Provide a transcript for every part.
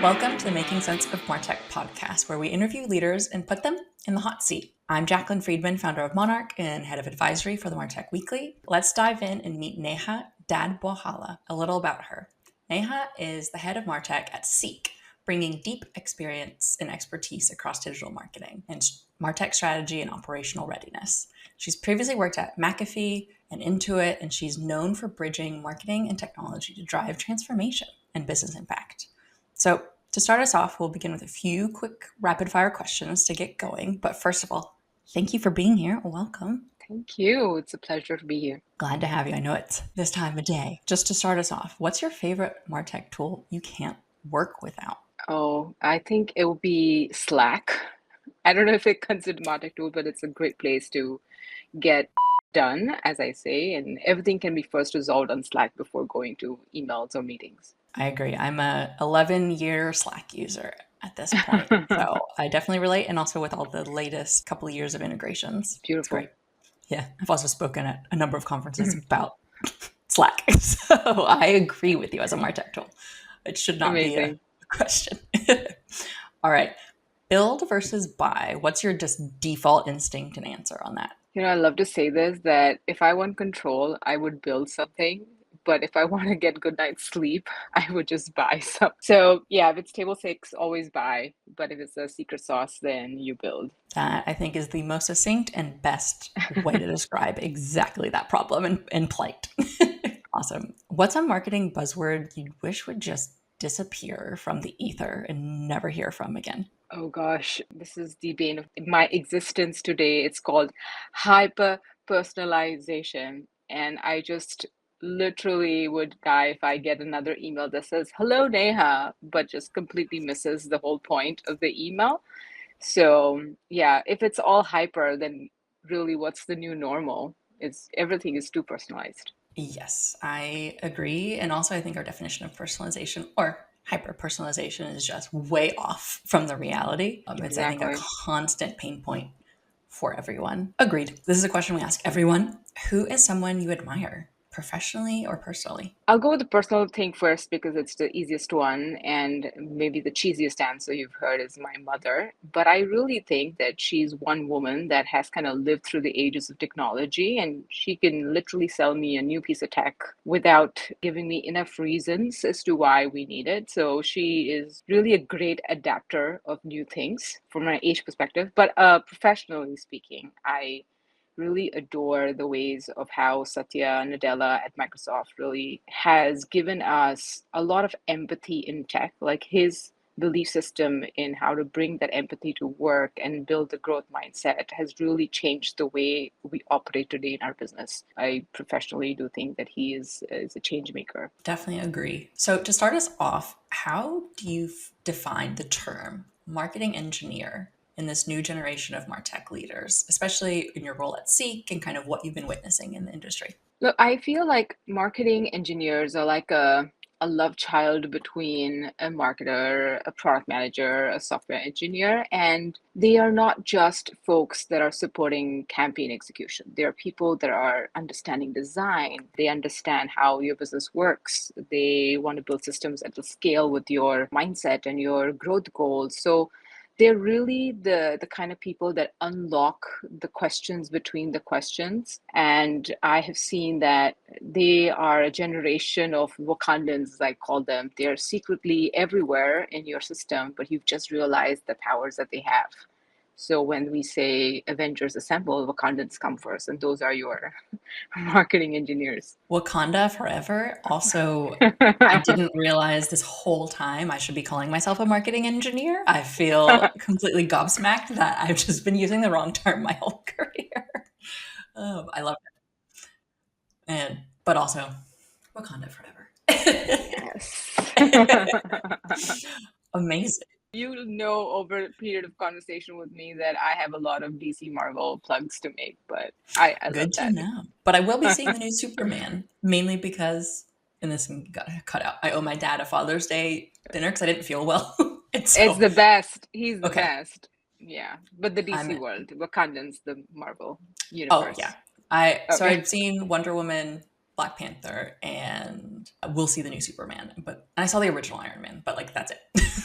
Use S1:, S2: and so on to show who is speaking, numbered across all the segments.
S1: Welcome to the Making Sense of Martech podcast, where we interview leaders and put them in the hot seat. I'm Jacqueline Friedman, founder of Monarch and head of advisory for the Martech Weekly. Let's dive in and meet Neha Dadbhawala. A little about her. Neha is the head of Martech at Seek, bringing deep experience and expertise across digital marketing and Martech strategy and operational readiness. She's previously worked at McAfee and Intuit, and she's known for bridging marketing and technology to drive transformation and business impact. So to start us off, we'll begin with a few quick rapid fire questions to get going. But first of all, thank you for being here. Welcome.
S2: Thank you. It's a pleasure to be here.
S1: Glad to have you. I know it's this time of day. Just to start us off, what's your favorite Martech tool you can't work without?
S2: Oh, I think it would be Slack. I don't know if it's considered Martech tool, but it's a great place to get done, as I say, and everything can be first resolved on Slack before going to emails or meetings.
S1: I agree. I'm a 11-year Slack user at this point. So I definitely relate. And also with all the latest couple of years of integrations.
S2: Beautiful.
S1: It's great. Yeah. I've also spoken at a number of conferences about Slack. So I agree with you as a Martech tool. It should not be a question. All right. Build versus buy. What's your just default instinct and answer on that?
S2: I love to say this, that if I want control, I would build something. But if I want to get good night's sleep, I would just buy some. So yeah, if it's table stakes, always buy. But if it's a secret sauce, then you build.
S1: That I think is the most succinct and best way to describe exactly that problem and plight. Awesome. What's a marketing buzzword you wish would just disappear from the ether and never hear from again?
S2: Oh gosh, this is the bane of my existence today. It's called hyper-personalization. And I just literally would die if I get another email that says, "Hello, Neha," but just completely misses the whole point of the email. So yeah, if it's all hyper, then really what's the new normal? Everything is too personalized.
S1: Yes, I agree. And also I think our definition of personalization or hyper-personalization is just way off from the reality. It's, I think, a constant pain point for everyone. Agreed. This is a question we ask everyone. Who is someone you admire, professionally or personally?
S2: I'll go with the personal thing first because it's the easiest one and maybe the cheesiest answer you've heard is my mother. But I really think that she's one woman that has kind of lived through the ages of technology, and she can literally sell me a new piece of tech without giving me enough reasons as to why we need it. So she is really a great adapter of new things from an age perspective. But professionally speaking, I really adore the ways of how Satya Nadella at Microsoft really has given us a lot of empathy in tech, like his belief system in how to bring that empathy to work and build the growth mindset has really changed the way we operate today in our business. I professionally do think that he is a change maker.
S1: Definitely agree. So to start us off, how do you define the term marketing engineer in this new generation of Martech leaders, especially in your role at Seek and kind of what you've been witnessing in the industry?
S2: Look, I feel like marketing engineers are like a love child between a marketer, a product manager, a software engineer, and they are not just folks that are supporting campaign execution. They are people that are understanding design. They understand how your business works. They want to build systems that will scale with your mindset and your growth goals. So they're really the kind of people that unlock the questions between the questions. And I have seen that they are a generation of Wakandans, as I call them. They're secretly everywhere in your system, but you've just realized the powers that they have. So when we say Avengers assemble, Wakandans come first, and those are your marketing engineers.
S1: Wakanda forever. Also, I didn't realize this whole time I should be calling myself a marketing engineer. I feel completely gobsmacked that I've just been using the wrong term my whole career. I love it. But also, Wakanda forever.
S2: Yes.
S1: Amazing.
S2: You know, over a period of conversation with me that I have a lot of DC Marvel plugs to make, but I
S1: Good
S2: love
S1: to know. But I will be seeing the new Superman, mainly because, and this got cut out, I owe my dad a Father's Day dinner because I didn't feel well.
S2: It's the best. He's the
S1: okay.
S2: best. Yeah. But the DC world, Wakandans, the Marvel universe.
S1: Oh, yeah. So I've seen Wonder Woman Black Panther and we'll see the new Superman. But I saw the original Iron Man, but like that's it.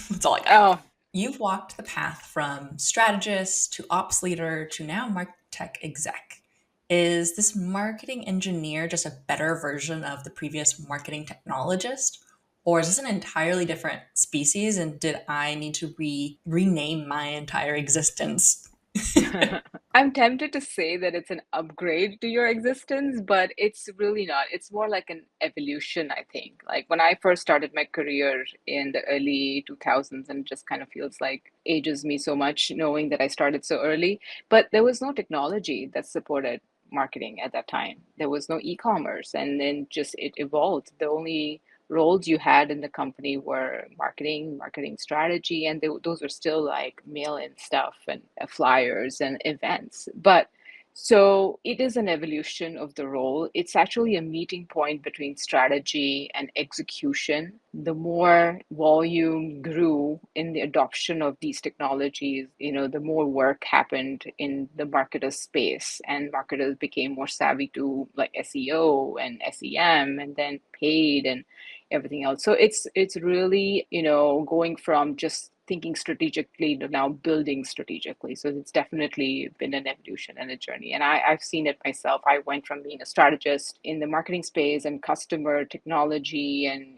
S1: That's all I got.
S2: Oh,
S1: You've walked the path from strategist to ops leader to now martech exec. Is this marketing engineer just a better version of the previous marketing technologist? Or is this an entirely different species? And did I need to rename my entire existence?
S2: I'm tempted to say that it's an upgrade to your existence, but it's really not. It's more like an evolution, I think. Like when I first started my career in the early 2000s, and it just kind of feels like ages me so much knowing that I started so early, but there was no technology that supported marketing at that time. There was no e-commerce, and then just it evolved. The only roles you had in the company were marketing strategy, and those were still like mail-in stuff and flyers and events. But so it is an evolution of the role. It's actually a meeting point between strategy and execution. The more volume grew in the adoption of these technologies, the more work happened in the marketer space, and marketers became more savvy to like SEO and SEM and then paid and everything else. So it's really, going from just thinking strategically to now building strategically. So it's definitely been an evolution and a journey. And I've seen it myself. I went from being a strategist in the marketing space and customer technology and,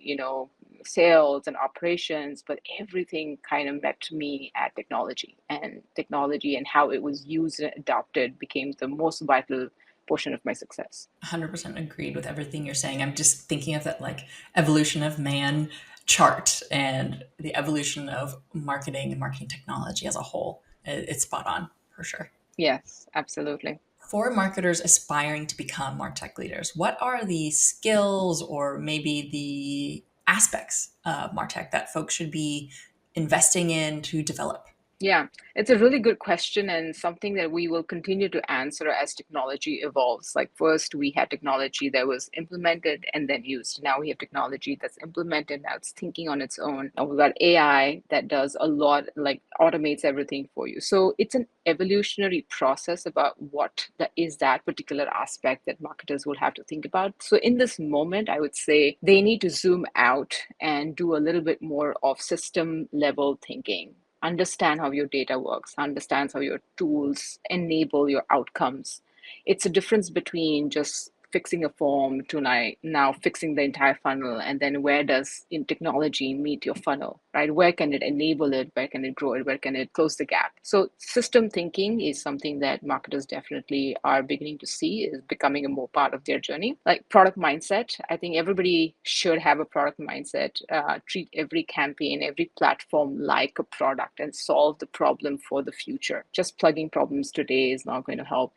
S2: sales and operations, but everything kind of met me at technology and how it was used and adopted became the most vital portion of my success.
S1: 100% agreed with everything you're saying. I'm just thinking of that like evolution of man chart and the evolution of marketing and marketing technology as a whole. It's spot on for sure.
S2: Yes, absolutely.
S1: For marketers aspiring to become martech leaders, what are the skills or maybe the aspects of martech that folks should be investing in to develop?
S2: Yeah, it's a really good question and something that we will continue to answer as technology evolves. Like, first, we had technology that was implemented and then used. Now we have technology that's implemented, now it's thinking on its own. Now we've got AI that does a lot, like automates everything for you. So it's an evolutionary process about what that is, that particular aspect that marketers will have to think about. So in this moment, I would say they need to zoom out and do a little bit more of system level thinking. Understand how your data works, understands how your tools enable your outcomes. It's a difference between just fixing a form to now fixing the entire funnel, and then where does in technology meet your funnel, right? Where can it enable it, where can it grow it, where can it close the gap? So system thinking is something that marketers definitely are beginning to see is becoming a more part of their journey. Like product mindset, I think everybody should have a product mindset. Treat every campaign, every platform like a product and solve the problem for the future. Just plugging problems today is not going to help,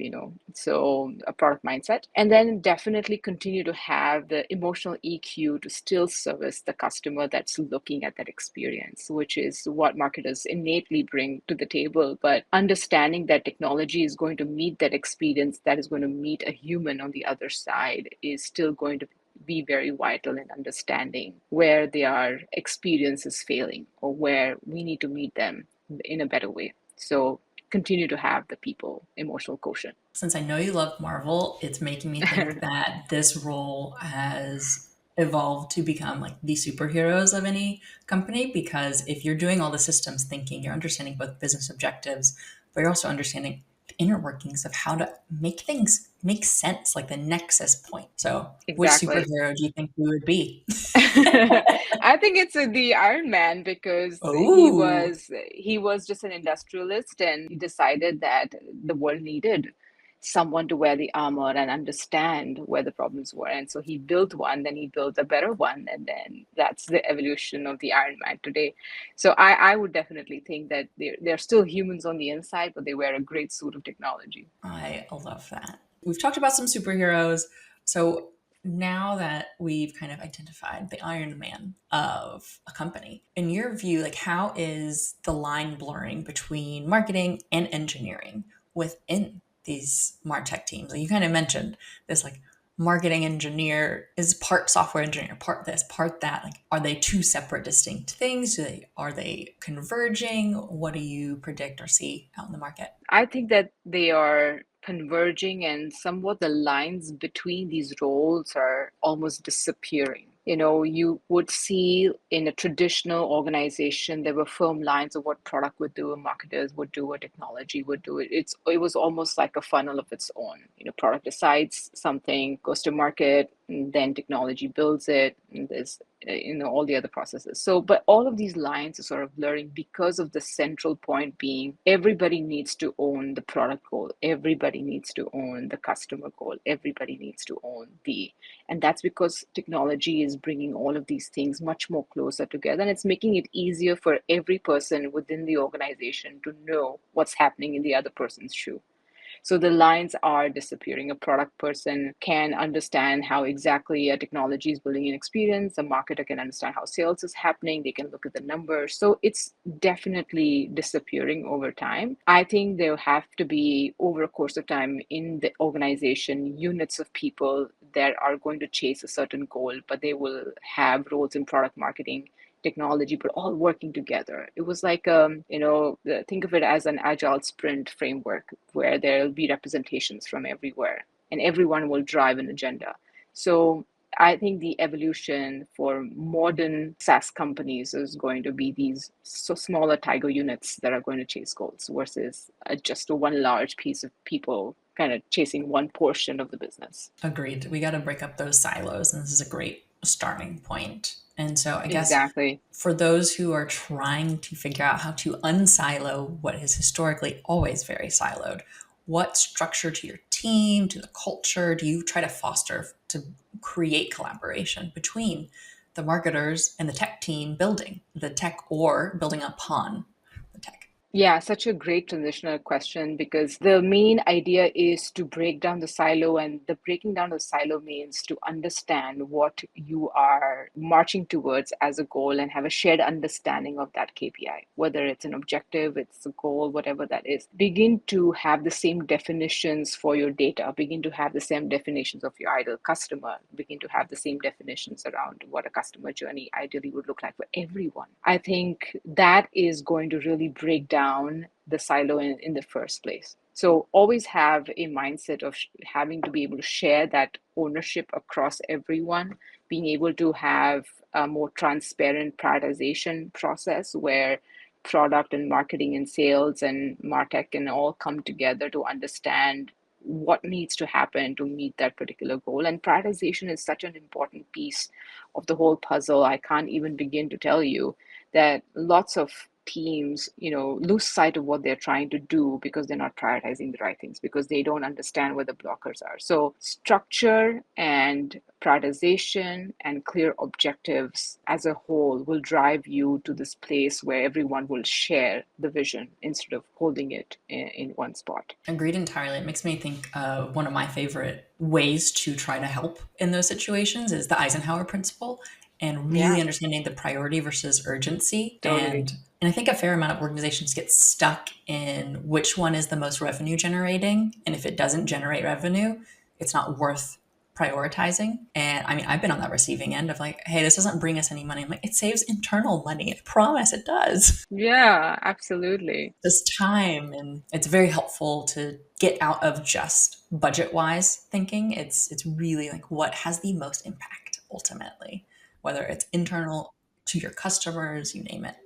S2: so a product mindset. And then definitely continue to have the emotional EQ to still service the customer that's looking at that experience, which is what marketers innately bring to the table. But understanding that technology is going to meet that experience, that is going to meet a human on the other side, is still going to be very vital in understanding where their experience is failing or where we need to meet them in a better way. So continue to have the people emotional quotient.
S1: Since I know you love Marvel, it's making me think that this role has evolved to become like the superheroes of any company, because if you're doing all the systems thinking, you're understanding both business objectives, but you're also understanding the inner workings of how to make things make sense, like the nexus point. So which
S2: Exactly.
S1: superhero do you think we would be?
S2: I think it's the Iron Man because
S1: Oh,
S2: he was just an industrialist and he decided that the world needed someone to wear the armor and understand where the problems were. And so he built one, then he built a better one, and then that's the evolution of the Iron Man today. So I would definitely think that they're still humans on the inside, but they wear a great suit of technology.
S1: I love that. We've talked about some superheroes. So now that we've kind of identified the Iron Man of a company, in your view, like how is the line blurring between marketing and engineering within these MarTech teams? Like you kind of mentioned this like marketing engineer is part software engineer, part this, part that. Like are they two separate distinct things? Are they converging? What do you predict or see out in the market?
S2: I think that they are converging, and somewhat the lines between these roles are almost disappearing. You would see in a traditional organization, there were firm lines of what product would do, marketers would do, what technology would do. It was almost like a funnel of its own. Product decides something, goes to market, and then technology builds it, and there's all the other processes. So, but all of these lines are sort of blurring because of the central point being everybody needs to own the product goal, everybody needs to own the customer goal, everybody needs to own and that's because technology is bringing all of these things much more closer together, and it's making it easier for every person within the organization to know what's happening in the other person's shoe. So the lines are disappearing. A product person can understand how exactly a technology is building an experience. A marketer can understand how sales is happening. They can look at the numbers. So it's definitely disappearing over time. I think there have to be, over a course of time in the organization, units of people that are going to chase a certain goal, but they will have roles in product marketing, technology, but all working together. It was like, think of it as an agile sprint framework where there'll be representations from everywhere and everyone will drive an agenda. So I think the evolution for modern SaaS companies is going to be these smaller tiger units that are going to chase goals versus just a one large piece of people kind of chasing one portion of the business.
S1: Agreed. We got to break up those silos, and this is a great starting point. And so I guess
S2: Exactly.
S1: for those who are trying to figure out how to unsilo what is historically always very siloed, what structure to your team, to the culture, do you try to foster to create collaboration between the marketers and the tech team building the tech or building upon the tech?
S2: Yeah, such a great transitional question because the main idea is to break down the silo, and the breaking down of the silo means to understand what you are marching towards as a goal and have a shared understanding of that KPI, whether it's an objective, it's a goal, whatever that is. Begin to have the same definitions for your data, begin to have the same definitions of your ideal customer, begin to have the same definitions around what a customer journey ideally would look like for everyone. I think that is going to really break down the silo in the first place. So always have a mindset of having to be able to share that ownership across everyone, being able to have a more transparent prioritization process where product and marketing and sales and martech can all come together to understand what needs to happen to meet that particular goal. And prioritization is such an important piece of the whole puzzle. I can't even begin to tell you that lots of teams lose sight of what they're trying to do because they're not prioritizing the right things, because they don't understand where the blockers are. So structure and prioritization and clear objectives as a whole will drive you to this place where everyone will share the vision instead of holding it in one spot.
S1: Agreed entirely. It makes me think one of my favorite ways to try to help in those situations is the Eisenhower principle and really
S2: Yeah,
S1: understanding the priority versus urgency.
S2: totally.
S1: And I think a fair amount of organizations get stuck in which one is the most revenue generating. And if it doesn't generate revenue, it's not worth prioritizing. And I mean, I've been on that receiving end of like, hey, this doesn't bring us any money. I'm like, it saves internal money. I promise it does.
S2: Yeah, absolutely.
S1: This time, and it's very helpful to get out of just budget wise thinking. It's really like what has the most impact ultimately, whether it's internal to your customers, you name it.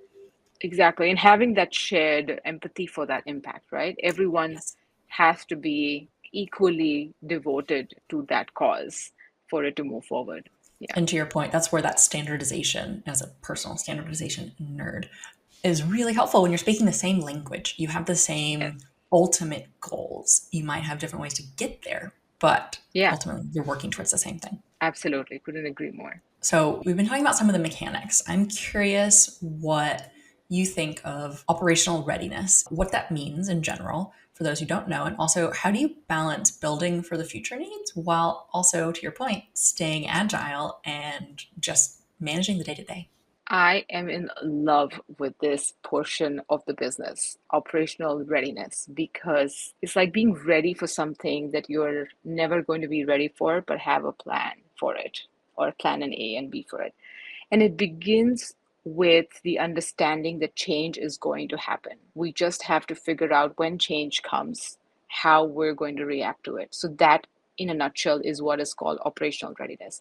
S2: Exactly. And having that shared empathy for that impact, right? Everyone
S1: Yes.
S2: has to be equally devoted to that cause for it to move forward. Yeah.
S1: And to your point, that's where that standardization, as a personal standardization nerd, is really helpful when you're speaking the same language. You have the same
S2: Yes.
S1: ultimate goals. You might have different ways to get there, but
S2: Yeah,
S1: ultimately you're working towards the same thing.
S2: absolutely. Couldn't agree more.
S1: So we've been talking about some of the mechanics. I'm curious what you think of operational readiness, what that means in general for those who don't know, and also how do you balance building for the future needs while also, to your point, staying agile and just managing the day to day?
S2: I am in love with this portion of the business, operational readiness, because it's like being ready for something that you're never going to be ready for, but have a plan for it, or a plan an A and B for it. And it begins with the understanding that change is going to happen. We just have to figure out when change comes, how we're going to react to it. So that, in a nutshell, is what is called operational readiness.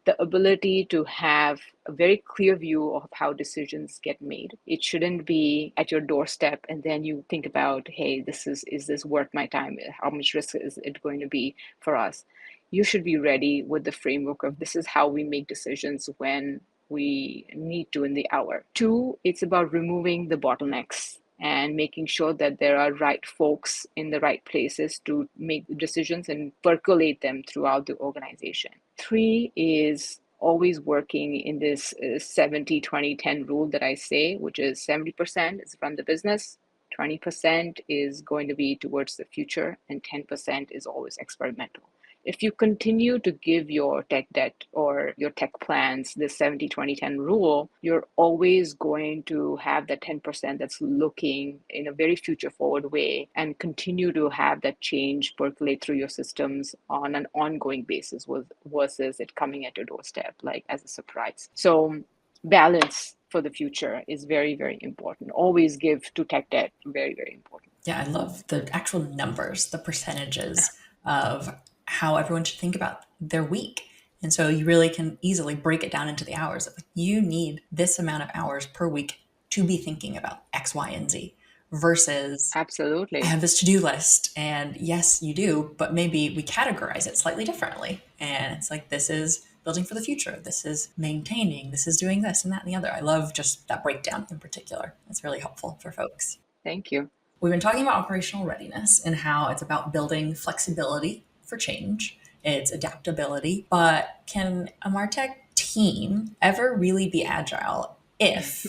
S2: The ability to have a very clear view of how decisions get made. It shouldn't be at your doorstep and then you think about, hey, is this worth my time? How much risk is it going to be for us? You should be ready with the framework of this is how we make decisions when we need to in the hour. Two, it's about removing the bottlenecks and making sure that there are right folks in the right places to make decisions and percolate them throughout the organization. Three is always working in this 70-20-10 rule that I say, which is 70% is run the business, 20% is going to be towards the future, and 10% is always experimental. If you continue to give your tech debt or your tech plans this 70-20-10 rule, you're always going to have that 10% that's looking in a very future forward way and continue to have that change percolate through your systems on an ongoing basis versus it coming at your doorstep like as a surprise. So balance for the future is very, very important. Always give to tech debt, very, very important.
S1: Yeah, I love the actual numbers, the percentages of how everyone should think about their week. And so you really can easily break it down into the hours. You need this amount of hours per week to be thinking about X, Y, and Z versus I
S2: Absolutely.
S1: have this to-do list. And yes, you do, but maybe we categorize it slightly differently. And it's like, this is building for the future. This is maintaining. This is doing this and that and the other. I love just that breakdown in particular. It's really helpful for folks.
S2: Thank you.
S1: We've been talking about operational readiness and how it's about building flexibility for change, it's adaptability. But can a MarTech team ever really be agile if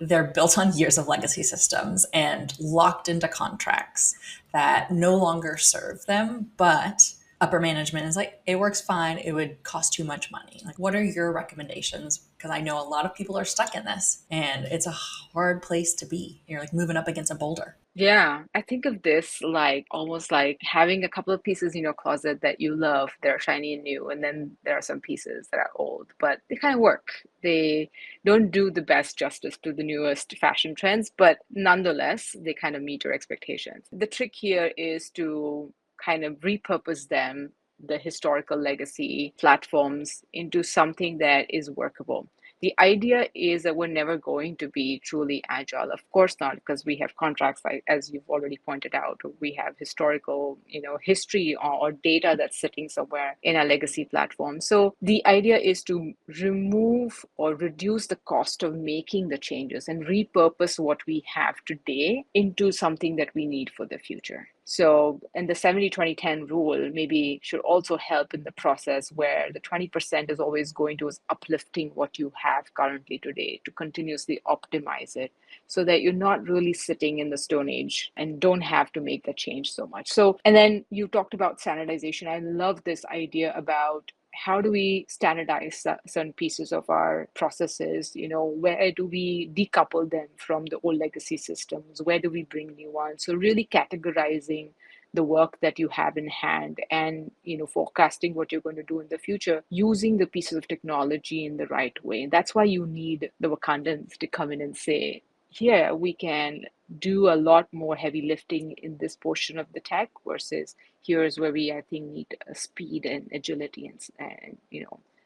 S1: they're built on years of legacy systems and locked into contracts that no longer serve them, but upper management is like, it works fine, it would cost too much money? Like, what are your recommendations? Because I know a lot of people are stuck in this and it's a hard place to be. You're like moving up against a boulder.
S2: Yeah, I think of this like almost like having a couple of pieces in your closet that you love. They're shiny and new, and then there are some pieces that are old, but they kind of work. They don't do the best justice to the newest fashion trends, but nonetheless, they kind of meet your expectations. The trick here is to kind of repurpose them, the historical legacy platforms, into something that is workable. The idea is that we're never going to be truly agile. Of course not, because we have contracts, like as you've already pointed out, we have historical, history or data that's sitting somewhere in our legacy platform. So the idea is to remove or reduce the cost of making the changes and repurpose what we have today into something that we need for the future. So, and the 70-20-10 rule maybe should also help in the process where the 20% is always going towards uplifting what you have currently today to continuously optimize it so that you're not really sitting in the Stone Age and don't have to make the change so much. So, and then you talked about standardization. I love this idea about how do we standardize certain pieces of our processes? Where do we decouple them from the old legacy systems? Where do we bring new ones? So really categorizing the work that you have in hand and forecasting what you're going to do in the future using the pieces of technology in the right way. And that's why you need the Wakandans to come in and say, here we can do a lot more heavy lifting in this portion of the tech versus here's where we, I think, need speed and agility and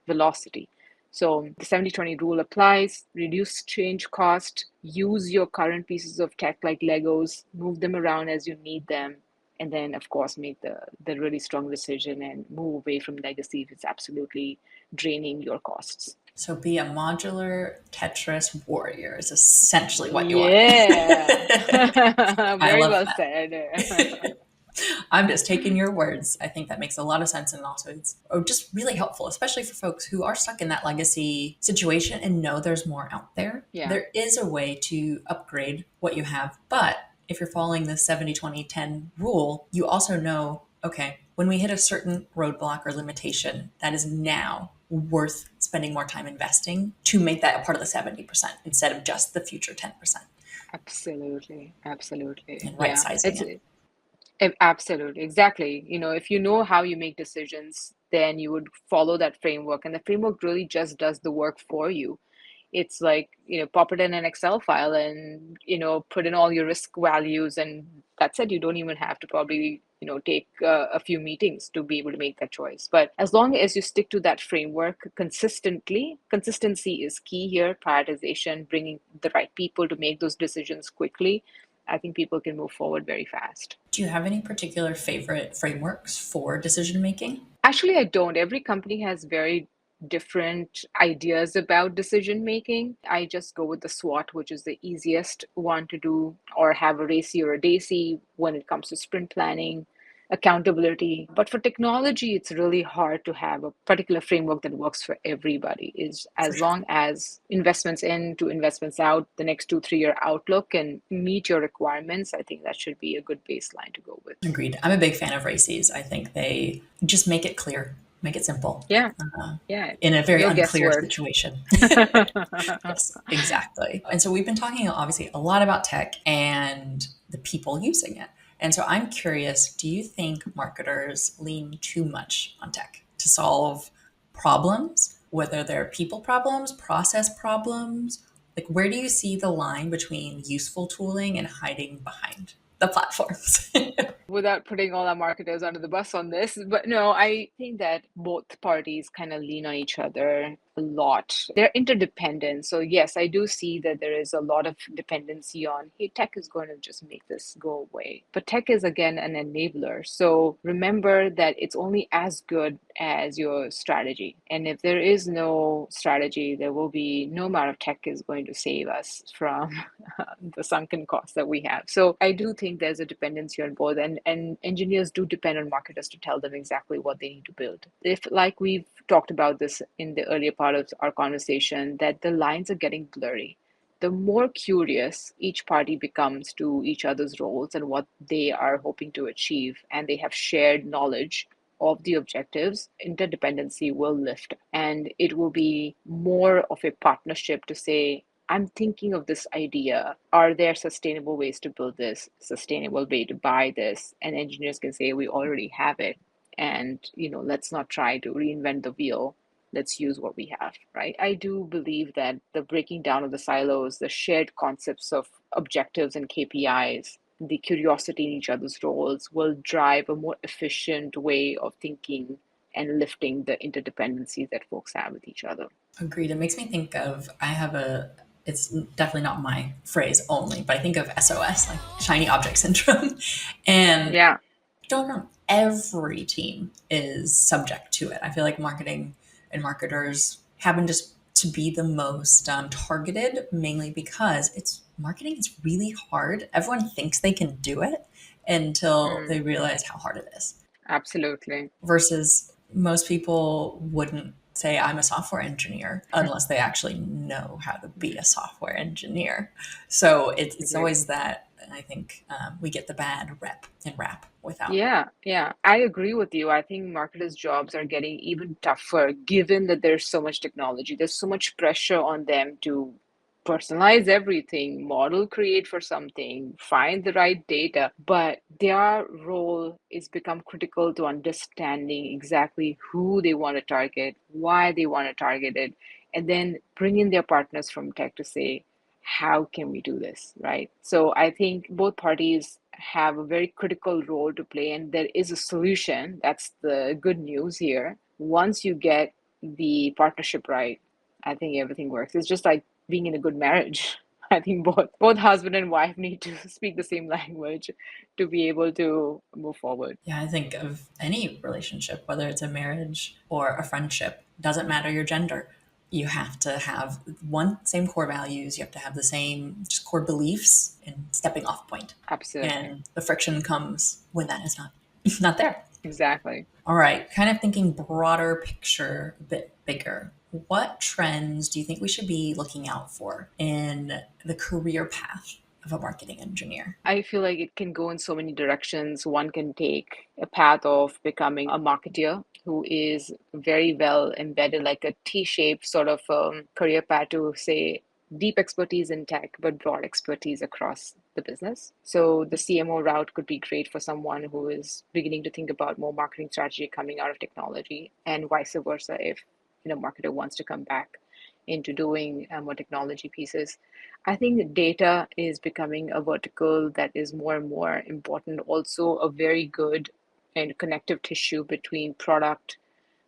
S2: velocity. So the 70-20 rule applies, reduce change cost, use your current pieces of tech like Legos, move them around as you need them, and then of course make the really strong decision and move away from legacy if it's absolutely draining your costs.
S1: So be a modular Tetris warrior is essentially what you are.
S2: Yeah.
S1: I
S2: Very
S1: love
S2: well
S1: that.
S2: said.
S1: I'm just taking your words. I think that makes a lot of sense. And also it's just really helpful, especially for folks who are stuck in that legacy situation and know there's more out there.
S2: Yeah.
S1: There is a way to upgrade what you have. But if you're following the 70-20-10 rule, you also know, okay, when we hit a certain roadblock or limitation, that is now worth spending more time investing to make that a part of the 70% instead of just the future 10%.
S2: Absolutely. Absolutely.
S1: And right
S2: Yeah.
S1: sizing it.
S2: Absolutely. Exactly. If you know how you make decisions, then you would follow that framework. And the framework really just does the work for you. It's like, pop it in an Excel file and, put in all your risk values and that's it. You don't even have to probably, take a few meetings to be able to make that choice. But as long as you stick to that framework consistently, consistency is key here, prioritization, bringing the right people to make those decisions quickly. I think people can move forward very fast.
S1: Do you have any particular favorite frameworks for decision making?
S2: Actually, I don't. Every company has very different ideas about decision making. I just go with the SWOT, which is the easiest one to do, or have a RACI or a DACI when it comes to sprint planning, accountability. But for technology, it's really hard to have a particular framework that works for everybody. Is
S1: For
S2: as
S1: sure.
S2: long as investments in to investments out, the next 2 3 year outlook and meet your requirements, I think that should be a good baseline to go with.
S1: Agreed. I'm a big fan of races. I think they just make it clear, make it simple
S2: Yeah,
S1: uh,
S2: yeah.
S1: in a very
S2: No
S1: unclear
S2: guesswork.
S1: situation. Yes, exactly. And so we've been talking obviously a lot about tech and the people using it. And so I'm curious, do you think marketers lean too much on tech to solve problems, whether they're people problems, process problems? Like, where do you see the line between useful tooling and hiding behind the platforms?
S2: Without putting all our marketers under the bus on this, but no, I think that both parties kind of lean on each other a lot. They're interdependent. So, yes, I do see that there is a lot of dependency on, hey, tech is going to just make this go away. But tech is, again, an enabler. So, remember that it's only as good as your strategy. And if there is no strategy, there will be no amount of tech is going to save us from the sunken costs that we have. So I do think there's a dependency on both, and engineers do depend on marketers to tell them exactly what they need to build. If, like we've talked about this in the earlier part of our conversation, that the lines are getting blurry. The more curious each party becomes to each other's roles and what they are hoping to achieve, and they have shared knowledge of the objectives, interdependency will lift. And it will be more of a partnership to say, I'm thinking of this idea. Are there sustainable ways to build this? Sustainable way to buy this? And engineers can say, we already have it. And, let's not try to reinvent the wheel. Let's use what we have, right? I do believe that the breaking down of the silos, the shared concepts of objectives and KPIs, the curiosity in each other's roles will drive a more efficient way of thinking and lifting the interdependencies that folks have with each other.
S1: Agreed. It makes me think of, it's definitely not my phrase only, but I think of SOS, like shiny object syndrome. And
S2: Yeah.
S1: don't know, every team is subject to it. I feel like marketing and marketers happen just to be the most targeted, mainly because marketing is really hard. Everyone thinks they can do it until
S2: Mm,
S1: they realize how hard it is.
S2: absolutely.
S1: Versus most people wouldn't say I'm a software engineer unless they actually know how to be a software engineer. So it's
S2: Agreed.
S1: always that. I think we get the bad rep and rap without.
S2: Yeah, yeah, I agree with you. I think marketers' jobs are getting even tougher given that there's so much technology. There's so much pressure on them to personalize everything, model create for something, find the right data. But their role is become critical to understanding exactly who they want to target, why they want to target it, and then bring in their partners from tech to say, how can we do this, right? So I think both parties have a very critical role to play, and there is a solution. That's the good news here. Once you get the partnership right, I think everything works. It's just like being in a good marriage. I think both husband and wife need to speak the same language to be able to move forward.
S1: Yeah, I think of any relationship, whether it's a marriage or a friendship, doesn't matter your gender. You have to have same core values. You have to have the same just core beliefs and stepping off point.
S2: Absolutely.
S1: And the friction comes when that is not not there.
S2: Exactly.
S1: All right, kind of thinking broader picture, a bit bigger. What trends do you think we should be looking out for in the career path of a marketing engineer?
S2: I feel like it can go in so many directions. One can take a path of becoming a marketeer who is very well embedded, like a T-shaped sort of career path to say deep expertise in tech, but broad expertise across the business. So the CMO route could be great for someone who is beginning to think about more marketing strategy coming out of technology, and vice versa if marketer wants to come back into doing more technology pieces. I think data is becoming a vertical that is more and more important, also a very good and connective tissue between product,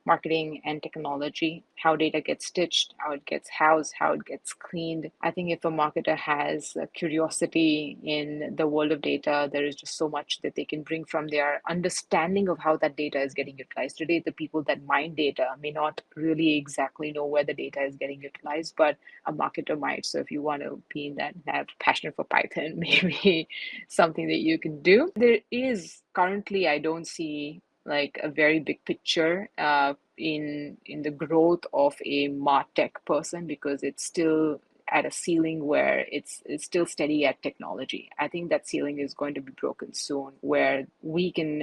S2: marketing, and technology, how data gets stitched, how it gets housed, how it gets cleaned. I think if a marketer has a curiosity in the world of data, there is just so much that they can bring from their understanding of how that data is getting utilized. Today, the people that mine data may not really exactly know where the data is getting utilized, but a marketer might. So if you want to be in that, have passion for Python, maybe something that you can do. There is currently, I don't see like a very big picture in the growth of a martech person, because it's still at a ceiling where it's still steady at technology. I think that ceiling is going to be broken soon, where we can,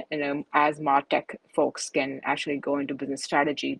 S2: as martech folks, can actually go into business strategy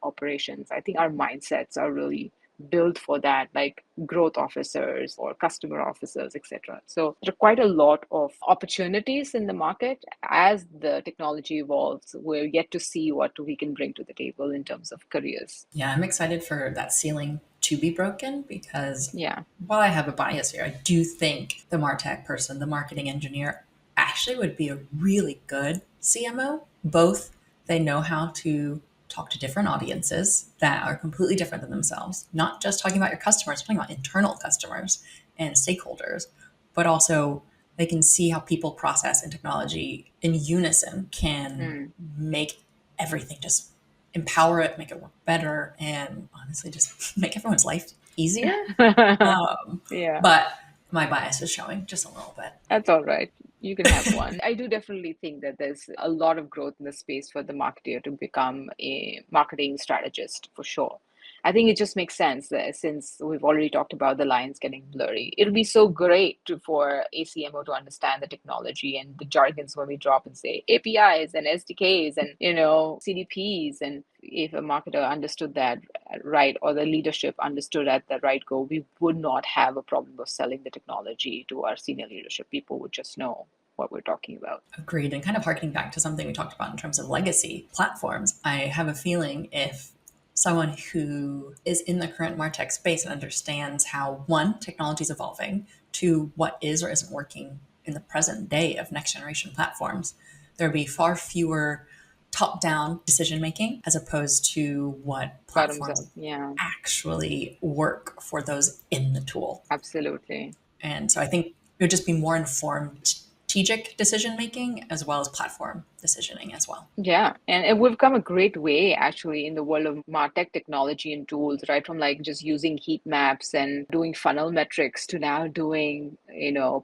S2: operations. I think our mindsets are really built for that, like growth officers or customer officers, etc. So there are quite a lot of opportunities in the market. As the technology evolves, we're yet to see what we can bring to the table in terms of careers.
S1: Yeah, I'm excited for that ceiling to be broken because
S2: Yeah.
S1: while I have a bias here, I do think the MarTech person, the marketing engineer, actually would be a really good CMO. Both they know how to talk to different audiences that are completely different than themselves, not just talking about your customers, talking about internal customers and stakeholders, but also they can see how people process and technology in unison can
S2: Mm.
S1: make everything just empower it, make it work better, and honestly just make everyone's life easier.
S2: Yeah.
S1: But my bias is showing just a little bit.
S2: That's all right. You can have one. I do definitely think that there's a lot of growth in the space for the marketer to become a marketing strategist for sure. I think it just makes sense that since we've already talked about the lines getting blurry, it'll be so great for a CMO to understand the technology and the jargons when we drop and say APIs and SDKs and CDPs. And if a marketer understood that right, or the leadership understood at the right go, we would not have a problem of selling the technology to our senior leadership. People would just know what we're talking about.
S1: Agreed. And kind of harkening back to something we talked about in terms of legacy platforms, I have a feeling if someone who is in the current MarTech space and understands how, one, technology is evolving, two, what is or isn't working in the present day of next generation platforms, there'd be far fewer top-down decision making as opposed to what
S2: Bottoms up.
S1: platforms
S2: Yeah,
S1: actually work for those in the tool.
S2: absolutely.
S1: And so I think it would just be more informed strategic decision making as well as platform decisioning as well.
S2: Yeah, and we've come a great way actually in the world of MarTech technology and tools, right? From like just using heat maps and doing funnel metrics to now doing,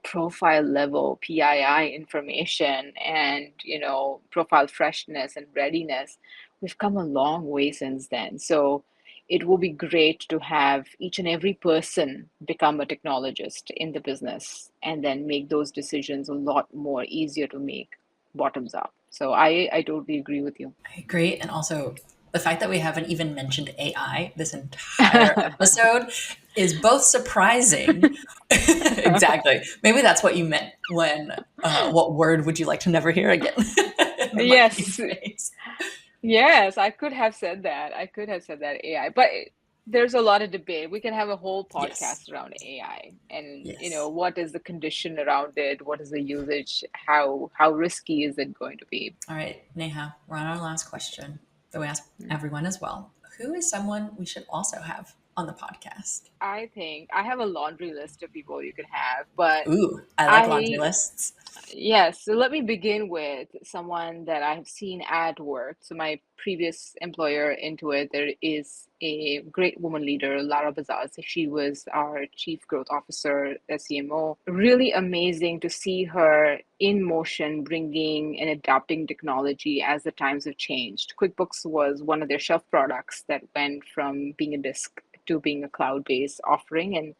S2: profile level PII information and, profile freshness and readiness. We've come a long way since then. So it will be great to have each and every person become a technologist in the business and then make those decisions a lot more easier to make bottoms up. So I totally agree with you.
S1: I agree. And also the fact that we haven't even mentioned AI this entire episode is both surprising. Exactly. Maybe that's what you meant when, what word would you like to never hear again in the marketing
S2: Yes,
S1: space?
S2: yes, I could have said that. I could have said that AI, but there's a lot of debate. We can have a whole
S1: Yes.
S2: podcast around AI and,
S1: Yes.
S2: what is the condition around it? What is the usage? How risky is it going to be?
S1: All right, Neha, we're on our last question that we ask everyone as well. Who is someone we should also have on the podcast?
S2: I think I have a laundry list of people you can have, but
S1: Ooh, I like laundry
S2: I
S1: lists.
S2: yes, so let me begin with someone that I have seen at work. So my previous employer, Intuit, there is a great woman leader, Lara Bazaz. She was our chief growth officer at CMO. Really amazing to see her in motion, bringing and adapting technology as the times have changed. QuickBooks was one of their shelf products that went from being a disk to being a cloud-based offering, and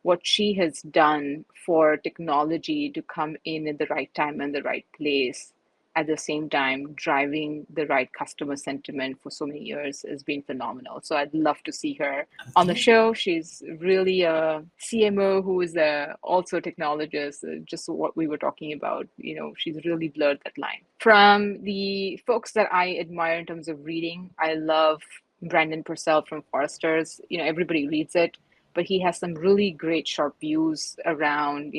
S2: what she has done for technology to come in at the right time and the right place at the same time driving the right customer sentiment for so many years has been phenomenal. So I'd love to see her on the
S1: Amazing.
S2: show. She's really a CMO who is also a technologist, just what we were talking about. She's really blurred that line. From the folks that I admire in terms of reading, I love Brandon Purcell from Forrester's. Everybody reads it, but he has some really great sharp views around,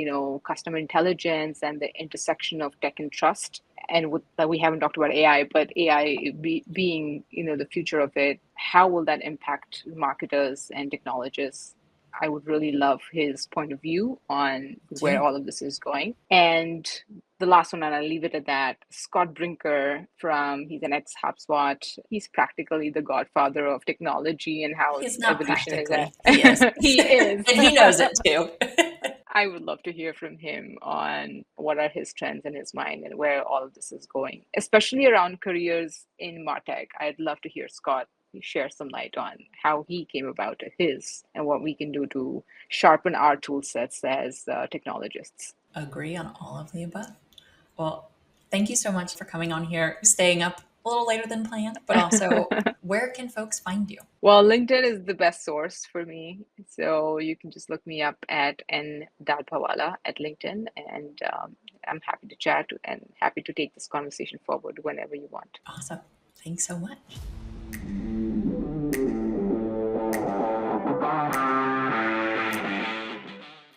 S2: customer intelligence and the intersection of tech and trust. And we haven't talked about AI, but AI being, the future of it, how will that impact marketers and technologists? I would really love his point of view on where
S1: Too.
S2: all of this is going. And the last one, and I'll leave it at that, Scott Brinker he's an ex HubSpot. He's practically the godfather of technology and how
S1: He's
S2: its
S1: not
S2: evolution is
S1: practically.
S2: at.
S1: He is.
S2: He is.
S1: And he knows it too.
S2: I would love to hear from him on what are his trends in his mind and where all of this is going, especially around careers in MarTech. I'd love to hear Scott share some light on how he came about his and what we can do to sharpen our tool sets as technologists.
S1: Agree on all of the above. Well, thank you so much for coming on here, staying up a little later than planned, but also where can folks find you?
S2: Well, LinkedIn is the best source for me. So you can just look me up at N Dadbhawala at LinkedIn, and I'm happy to chat and happy to take this conversation forward whenever you want.
S1: Awesome. Thanks so much.